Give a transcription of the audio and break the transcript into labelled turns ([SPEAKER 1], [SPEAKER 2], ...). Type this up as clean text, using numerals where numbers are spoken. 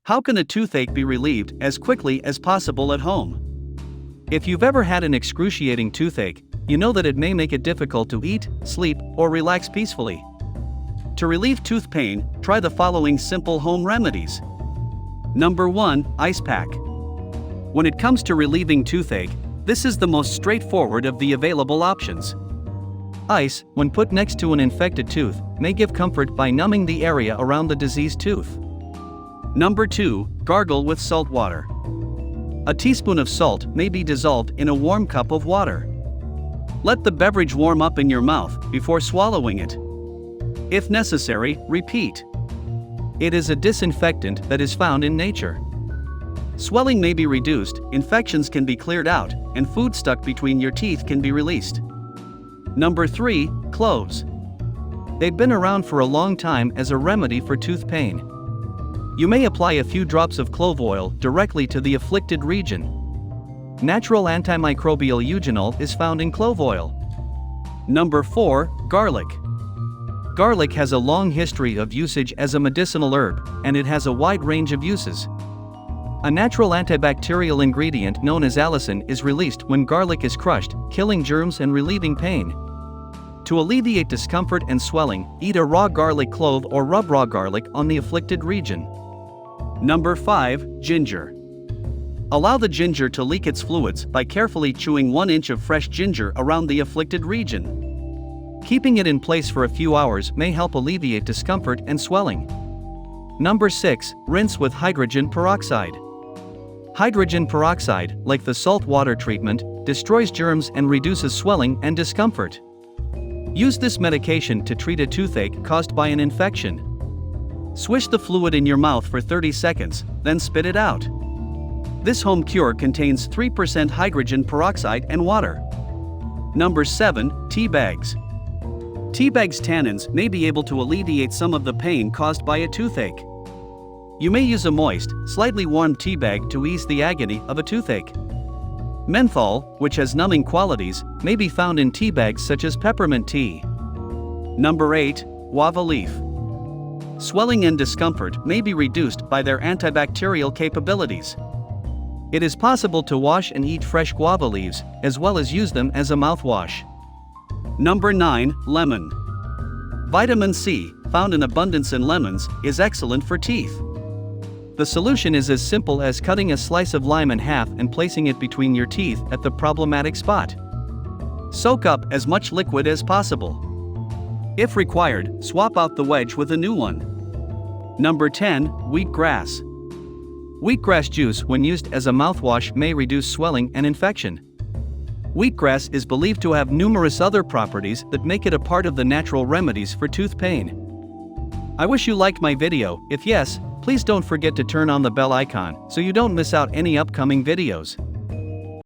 [SPEAKER 1] How can a toothache be relieved as quickly as possible at home? If you've ever had an excruciating toothache, you know that it may make it difficult to eat, sleep, or relax peacefully. To relieve tooth pain, try the following simple home remedies. Number 1. Ice pack. When it comes to relieving toothache, this is the most straightforward of the available options. Ice, when put next to an infected tooth, may give comfort by numbing the area around the diseased tooth. Number 2. Gargle with salt water. A teaspoon of salt may be dissolved in a warm cup of water. Let the beverage warm up in your mouth before swallowing it. If necessary, repeat. It is a disinfectant that is found in nature. Swelling may be reduced, infections can be cleared out, and food stuck between your teeth can be released. Number 3. Cloves. They've been around for a long time as a remedy for tooth pain. You may apply a few drops of clove oil directly to the afflicted region. Natural antimicrobial eugenol is found in clove oil. Number 4. Garlic. Garlic has a long history of usage as a medicinal herb, and it has a wide range of uses. A natural antibacterial ingredient known as allicin is released when garlic is crushed, killing germs and relieving pain. To alleviate discomfort and swelling, eat a raw garlic clove or rub raw garlic on the afflicted region. Number 5. Ginger. Allow the ginger to leak its fluids by carefully chewing 1 inch of fresh ginger around the afflicted region. Keeping it in place for a few hours may help alleviate discomfort and swelling. Number 6. Rinse with hydrogen peroxide. Hydrogen peroxide, like the salt water treatment, destroys germs and reduces swelling and discomfort. Use this medication to treat a toothache caused by an infection. Swish the fluid in your mouth for 30 seconds, then spit it out. This home cure contains 3% hydrogen peroxide and water. Number 7. Tea bags. Tea bags' tannins may be able to alleviate some of the pain caused by a toothache. You may use a moist, slightly warm tea bag to ease the agony of a toothache. Menthol, which has numbing qualities, may be found in tea bags such as peppermint tea. Number 8. Guava Leaf. Swelling and discomfort may be reduced by their antibacterial capabilities. It is possible to wash and eat fresh guava leaves, as well as use them as a mouthwash. Number 9. Lemon. Vitamin C, found in abundance in lemons, is excellent for teeth. The solution is as simple as cutting a slice of lime in half and placing it between your teeth at the problematic spot. Soak up as much liquid as possible. If required, swap out the wedge with a new one. Number 10. Wheatgrass. Wheatgrass juice, when used as a mouthwash, may reduce swelling and infection. Wheatgrass is believed to have numerous other properties that make it a part of the natural remedies for tooth pain. I wish you liked my video. If yes, please don't forget to turn on the bell icon so you don't miss out any upcoming videos.